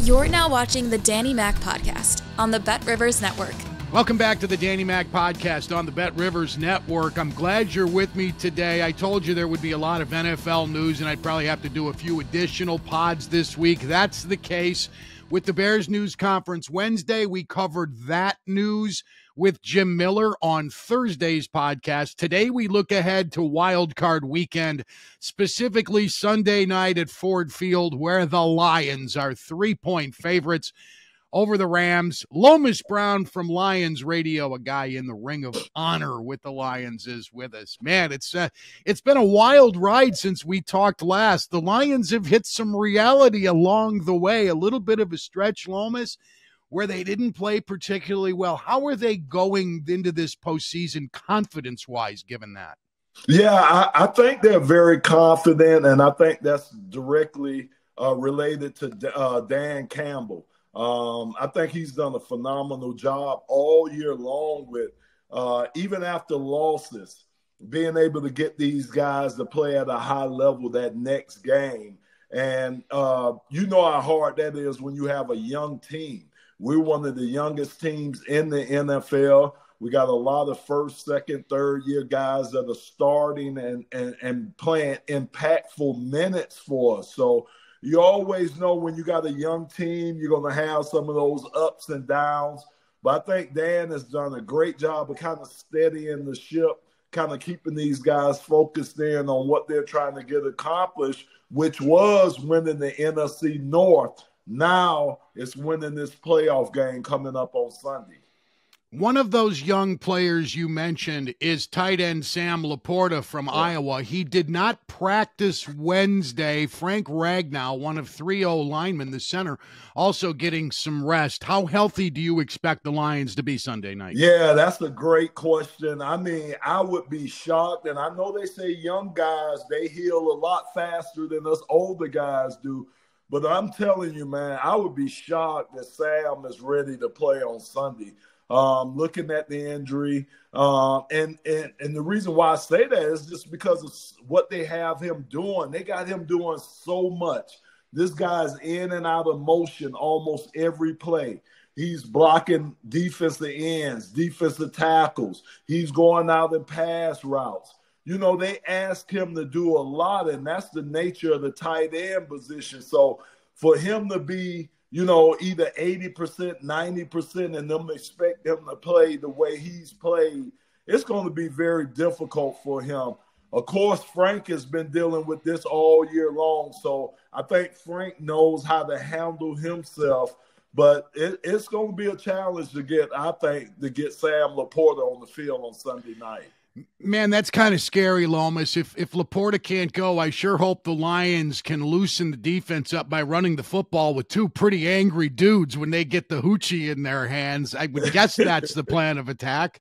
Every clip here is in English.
You're now watching the Danny Mac Podcast on the Bet Rivers Network. Welcome back to the Danny Mac Podcast on the Bet Rivers Network. I'm glad you're with me today. I told you there would be a lot of NFL news, and I'd probably have to do a few additional pods this week. That's the case with the Bears News Conference Wednesday. We covered that news with Jim Miller on Thursday's podcast. Today, we look ahead to Wild Card Weekend, specifically Sunday night at Ford Field, where the Lions are 3-point favorites over the Rams. Lomas Brown from Lions Radio, a guy in the Ring of Honor with the Lions, is with us. Man, it's been a wild ride since we talked last. The Lions have hit some reality along the way, a little bit of a stretch, Lomas, where they didn't play particularly well. How are they going into this postseason confidence-wise, given that? Yeah, I think they're very confident, and I think that's directly related to Dan Campbell. I think he's done a phenomenal job all year long with, even after losses, being able to get these guys to play at a high level that next game. And you know how hard that is when you have a young team. We're one of the youngest teams in the NFL. We got a lot of first, second, third-year guys that are starting and playing impactful minutes for us. So you always know when you got a young team, you're going to have some of those ups and downs. But I think Dan has done a great job of kind of steadying the ship, kind of keeping these guys focused in on what they're trying to get accomplished, which was winning the NFC North. Now it's winning this playoff game coming up on Sunday. One of those young players you mentioned is tight end Sam Laporta from Iowa. He did not practice Wednesday. Frank Ragnow, one of 3 linemen, the center, also getting some rest. How healthy do you expect the Lions to be Sunday night? Yeah, that's a great question. I mean, I would be shocked, and I know they say young guys, they heal a lot faster than us older guys do. But I'm telling you, man, I would be shocked that Sam is ready to play on Sunday. Looking at the injury, and the reason why I say that is just because of what they have him doing. They got him doing so much. This guy's in and out of motion almost every play. He's blocking defensive ends, defensive tackles. He's going out in pass routes. You know, they ask him to do a lot, and that's the nature of the tight end position. So for him to be, you know, either 80%, 90%, and them expect him to play the way he's played, it's going to be very difficult for him. Of course, Frank has been dealing with this all year long, so I think Frank knows how to handle himself. But it's going to be a challenge to get Sam Laporta on the field on Sunday night. Man, that's kind of scary, Lomas. If Laporta can't go, I sure hope the Lions can loosen the defense up by running the football with 2 pretty angry dudes when they get the hoochie in their hands. I would guess that's the plan of attack.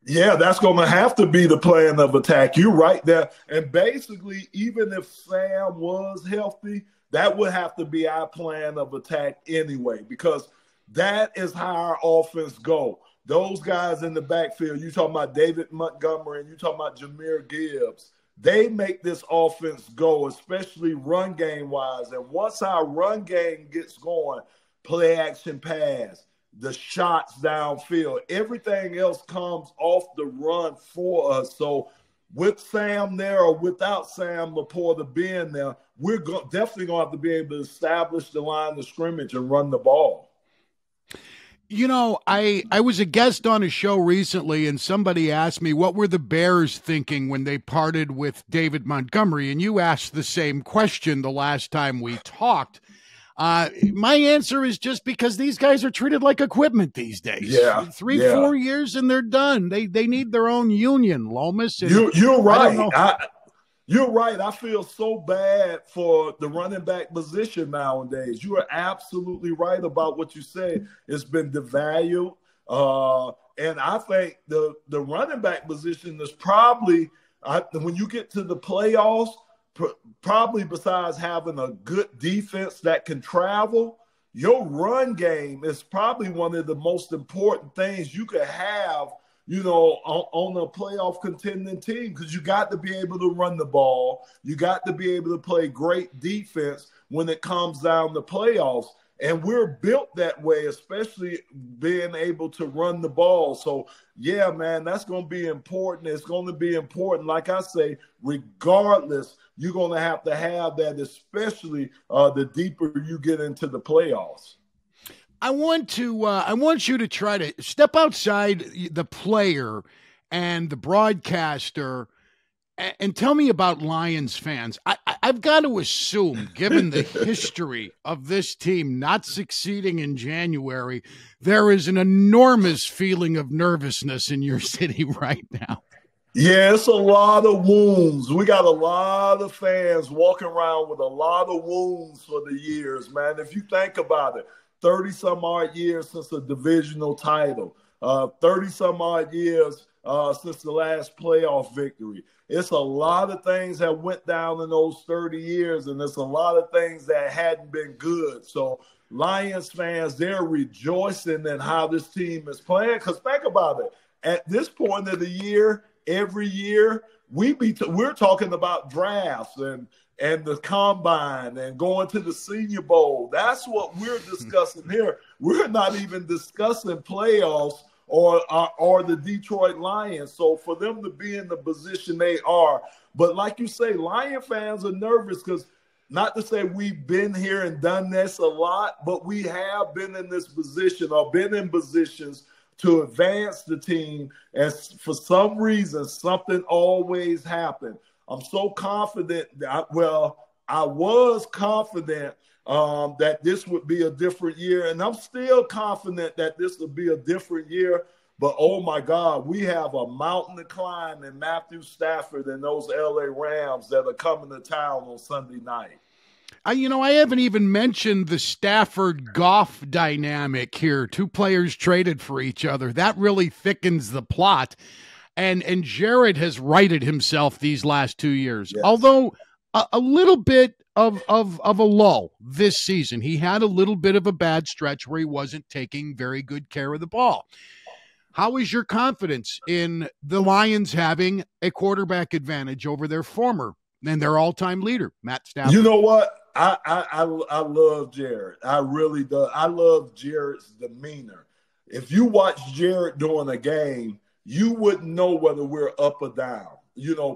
Yeah, that's going to have to be the plan of attack. You're right there. And basically, even if Sam was healthy, that would have to be our plan of attack anyway, because that is how our offense go. Those guys in the backfield, you talking about David Montgomery and you talking about Jahmyr Gibbs, they make this offense go, especially run game wise. And once our run game gets going, play action pass, the shots downfield, everything else comes off the run for us. So with Sam there or without Sam Laporta being there, we're definitely going to have to be able to establish the line of scrimmage and run the ball. You know, I was a guest on a show recently, and somebody asked me, what were the Bears thinking when they parted with David Montgomery? And you asked the same question the last time we talked. My answer is just because these guys are treated like equipment these days. Yeah, 3-4 years and they're done. They need their own union, Lomas. You're right. You're right. I feel so bad for the running back position nowadays. You are absolutely right about what you said. It's been devalued. And I think the running back position is probably, when you get to the playoffs, probably besides having a good defense that can travel, your run game is probably one of the most important things you could have, you know, on a playoff contending team, because you got to be able to run the ball. You got to be able to play great defense when it comes down to playoffs. And we're built that way, especially being able to run the ball. So, yeah, man, that's going to be important. It's going to be important. Like I say, regardless, you're going to have that, especially the deeper you get into the playoffs. I want you to try to step outside the player and the broadcaster and tell me about Lions fans. I've got to assume, given the history of this team not succeeding in January, there is an enormous feeling of nervousness in your city right now. Yeah, it's a lot of wounds. We got a lot of fans walking around with a lot of wounds for the years, man. If you think about it, 30-some-odd years since a divisional title, 30-some-odd years since the last playoff victory. It's a lot of things that went down in those 30 years, and there's a lot of things that hadn't been good. So Lions fans, they're rejoicing in how this team is playing. Because think about it. At this point of the year, every year, we're talking about drafts and the combine and going to the Senior Bowl. That's what we're discussing here. We're not even discussing playoffs or the Detroit Lions. So for them to be in the position they are, but like you say, Lion fans are nervous because not to say we've been here and done this a lot, but we have been in this position or been in positions to advance the team. And for some reason, something always happened. I'm so confident I was confident that this would be a different year. And I'm still confident that this will be a different year. But, oh, my God, we have a mountain to climb in Matthew Stafford and those L.A. Rams that are coming to town on Sunday night. I haven't even mentioned the Stafford-Goff dynamic here. Two players traded for each other. That really thickens the plot. And Jared has righted himself these last 2 years. Yes. Although a little bit of a lull this season. He had a little bit of a bad stretch where he wasn't taking very good care of the ball. How is your confidence in the Lions having a quarterback advantage over their former and their all-time leader, Matt Stafford? You know what? I love Jared. I really do. I love Jared's demeanor. If you watch Jared during a game, you wouldn't know whether we're up or down,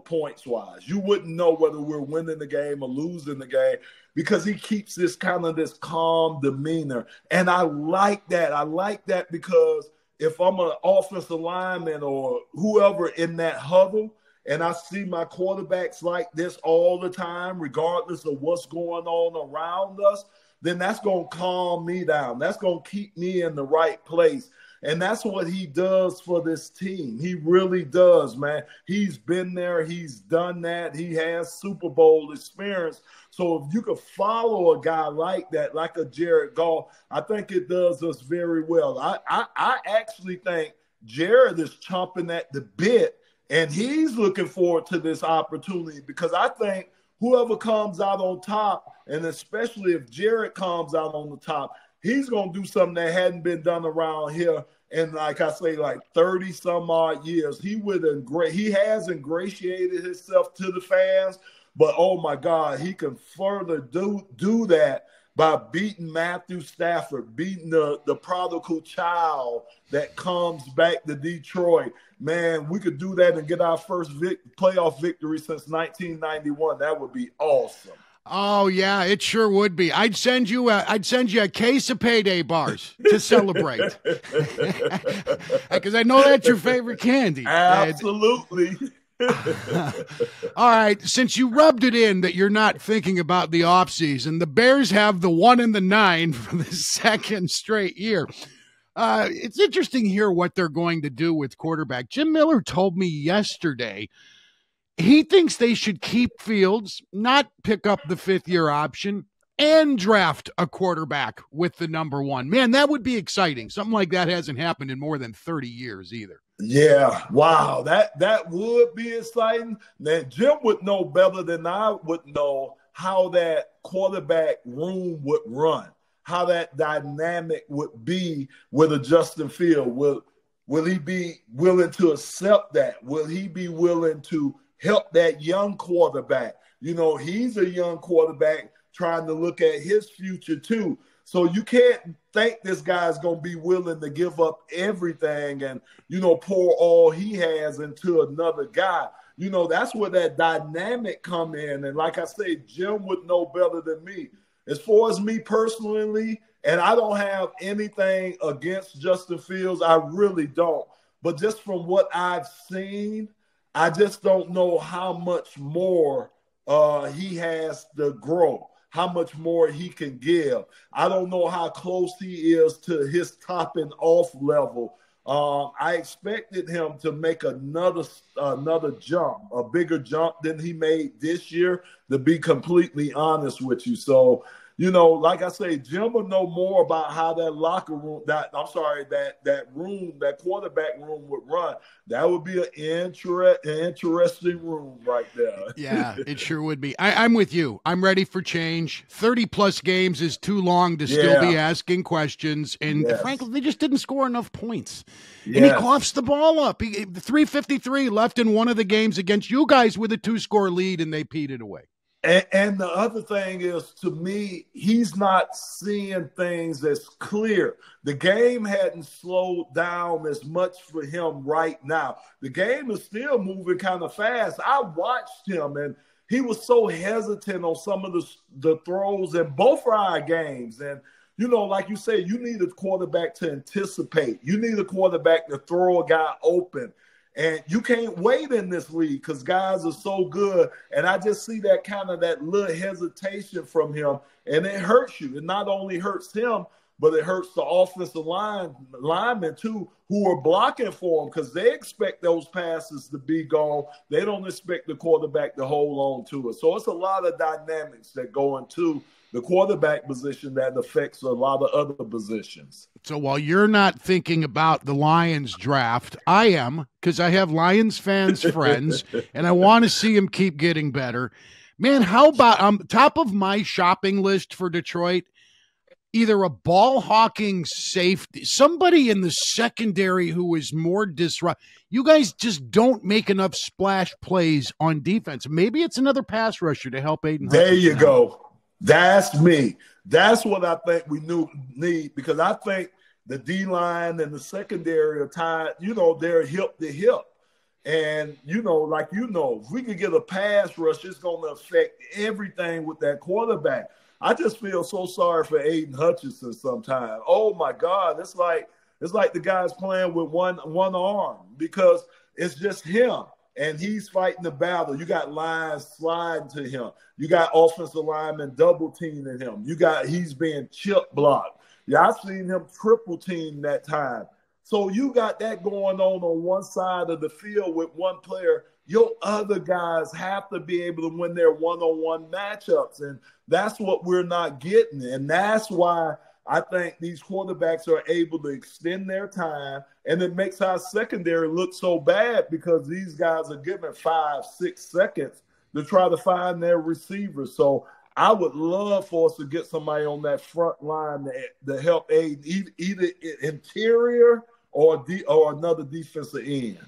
points-wise. You wouldn't know whether we're winning the game or losing the game because he keeps this calm demeanor. And I like that. I like that because if I'm an offensive lineman or whoever in that huddle and I see my quarterbacks like this all the time, regardless of what's going on around us, then that's going to calm me down. That's going to keep me in the right place. And that's what he does for this team. He really does, man. He's been there. He's done that. He has Super Bowl experience. So if you could follow a guy like that, like a Jared Goff, I think it does us very well. I actually think Jared is chomping at the bit, and he's looking forward to this opportunity because I think whoever comes out on top, and especially if Jared comes out on the top, he's going to do something that hadn't been done around here in, like I say, like 30-some-odd years. He has ingratiated himself to the fans, but, oh, my God, he can further do that by beating Matthew Stafford, beating the prodigal child that comes back to Detroit. Man, we could do that and get our first playoff victory since 1991. That would be awesome. Oh, yeah, it sure would be. I'd send you a case of Payday bars to celebrate. Because I know that's your favorite candy. Absolutely. All right, since you rubbed it in that you're not thinking about the offseason, the Bears have the 1-9 for the second straight year. It's interesting here what they're going to do with quarterback. Jim Miller told me yesterday he thinks they should keep Fields, not pick up the fifth-year option, and draft a quarterback with the number one. Man, that would be exciting. Something like that hasn't happened in more than 30 years either. Yeah, wow, that would be exciting. Now, Jim would know better than I would know how that quarterback room would run, how that dynamic would be with a Justin Fields. Will he be willing to accept that? Will he be willing to help that young quarterback? He's a young quarterback trying to look at his future too. So you can't think this guy's going to be willing to give up everything and, pour all he has into another guy. That's where that dynamic come in. And like I say, Jim would know better than me. As far as me personally, and I don't have anything against Justin Fields, I really don't. But just from what I've seen, I just don't know how much more he has to grow, how much more he can give. I don't know how close he is to his topping off level. I expected him to make another jump, a bigger jump than he made this year, to be completely honest with you. So, like I say, Jim will know more about how that locker room, that quarterback room would run. That would be an interesting room right there. Yeah, it sure would be. I'm with you. I'm ready for change. 30-plus games is too long to still be asking questions. And frankly, they just didn't score enough points. Yes. And he coughs the ball up. 353 left in one of the games against you guys with a 2-score lead, and they peed it away. And the other thing is, to me, he's not seeing things as clear. The game hadn't slowed down as much for him right now. The game is still moving kind of fast. I watched him, and he was so hesitant on some of the throws in both of our games. And, like you said, you need a quarterback to anticipate. You need a quarterback to throw a guy open. And you can't wait in this league because guys are so good. And I just see that little hesitation from him. And it hurts you. It not only hurts him, but it hurts the offensive linemen too, who are blocking for him because they expect those passes to be gone. They don't expect the quarterback to hold on to it. So it's a lot of dynamics that go into the quarterback position that affects a lot of other positions. So while you're not thinking about the Lions draft, I am, because I have Lions fans friends, and I want to see them keep getting better. Man, how about top of my shopping list for Detroit, either a ball-hawking safety, somebody in the secondary who is more disrupt. You guys just don't make enough splash plays on defense. Maybe it's another pass rusher to help Aiden. There you go. That's me. That's what I think we need, because I think the D-line and the secondary are tied, they're hip to hip. And, if we could get a pass rush, it's going to affect everything with that quarterback. I just feel so sorry for Aiden Hutchinson sometimes. Oh, my God. It's like the guy's playing with one arm because it's just him. And he's fighting the battle. You got lines sliding to him. You got offensive linemen double teaming him. He's being chip blocked. Yeah, I've seen him triple team that time. So you got that going on one side of the field with one player. Your other guys have to be able to win their one-on-one matchups. And that's what we're not getting. And that's why I think these quarterbacks are able to extend their time, and it makes our secondary look so bad because these guys are given 5-6 seconds to try to find their receivers. So I would love for us to get somebody on that front line to help aid either interior or another defensive end.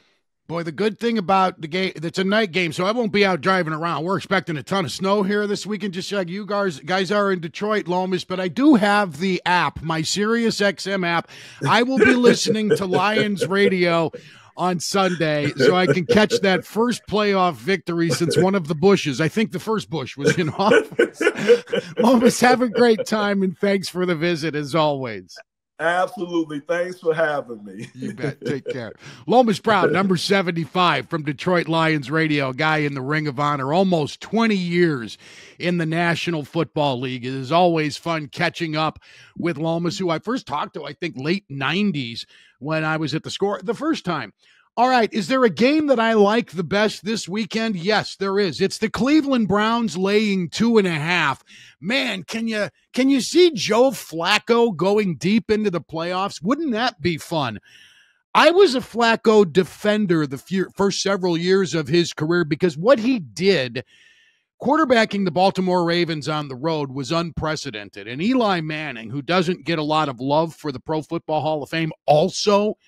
Boy, the good thing about the game, it's a night game, so I won't be out driving around. We're expecting a ton of snow here this weekend, just like you guys are in Detroit, Lomas, but I do have the app, my Sirius XM app. I will be listening to Lions radio on Sunday so I can catch that first playoff victory since one of the Bushes. I think the first Bush was in office. Lomas, have a great time, and thanks for the visit as always. Absolutely. Thanks for having me. You bet. Take care. Lomas Brown, number 75 from Detroit Lions radio, a guy in the Ring of Honor, almost 20 years in the National Football League. It is always fun catching up with Lomas, who I first talked to, I think, late 90s when I was at the Score the first time. All right, is there a game that I like the best this weekend? Yes, there is. It's the Cleveland Browns laying 2.5. Man, can you see Joe Flacco going deep into the playoffs? Wouldn't that be fun? I was a Flacco defender the first several years of his career because what he did quarterbacking the Baltimore Ravens on the road was unprecedented. And Eli Manning, who doesn't get a lot of love for the Pro Football Hall of Fame, also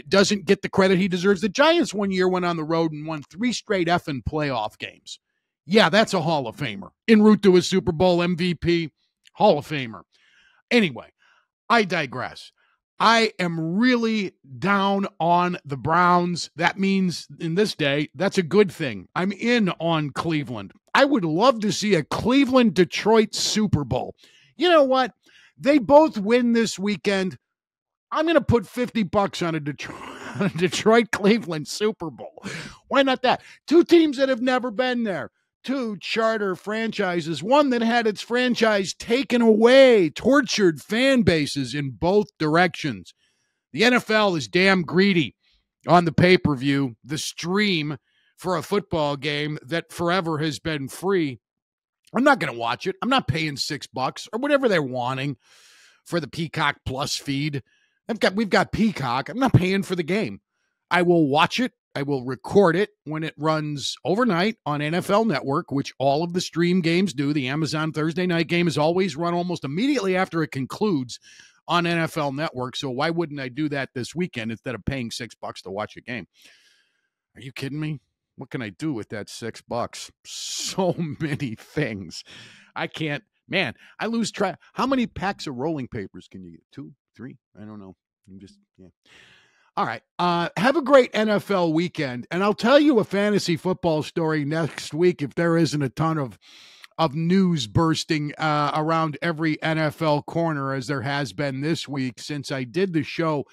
doesn't get the credit he deserves. The Giants one year went on the road and won 3 straight effing playoff games. Yeah, that's a Hall of Famer. En route to a Super Bowl MVP, Hall of Famer. Anyway, I digress. I am really down on the Browns. That means in this day, that's a good thing. I'm in on Cleveland. I would love to see a Cleveland-Detroit Super Bowl. You know what? They both win this weekend. I'm going to put $50 on a Detroit-Cleveland Super Bowl. Why not that? Two teams that have never been there. Two charter franchises, one that had its franchise taken away, tortured fan bases in both directions. The NFL is damn greedy on the pay-per-view, the stream for a football game that forever has been free. I'm not going to watch it. I'm not paying $6 or whatever they're wanting for the Peacock Plus feed. We've got Peacock. I'm not paying for the game. I will watch it. I will record it when it runs overnight on NFL Network, which all of the stream games do. The Amazon Thursday night game is always run almost immediately after it concludes on NFL Network. So why wouldn't I do that this weekend instead of paying $6 to watch a game? Are you kidding me? What can I do with that $6? So many things. I can't. Man, I lose track. How many packs of rolling papers can you get? 2, 3? I don't know. Yeah. All right. Have a great NFL weekend. And I'll tell you a fantasy football story next week if there isn't a ton of news bursting around every NFL corner as there has been this week since I did the show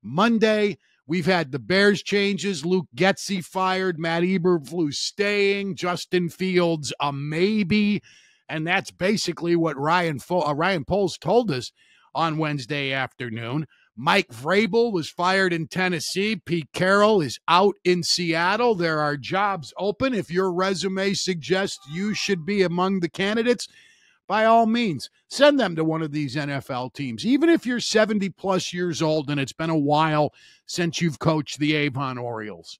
Monday. We've had the Bears changes, Luke Getsy fired, Matt Eberflus staying, Justin Fields a maybe. And that's basically what Ryan Poles told us on Wednesday afternoon. Mike Vrabel was fired in Tennessee. Pete Carroll is out in Seattle. There are jobs open. If your resume suggests you should be among the candidates, by all means, send them to one of these NFL teams. Even if you're 70-plus years old and it's been a while since you've coached the Avon Orioles.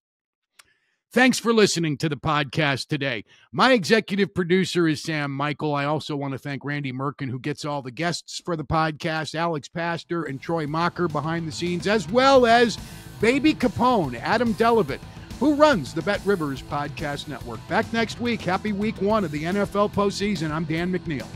Thanks for listening to the podcast today. My executive producer is Sam Michael. I also want to thank Randy Merkin, who gets all the guests for the podcast, Alex Pastor and Troy Mocker behind the scenes, as well as Baby Capone, Adam Delavitt, who runs the Bet Rivers Podcast Network. Back next week. Happy week 1 of the NFL postseason. I'm Dan McNeil.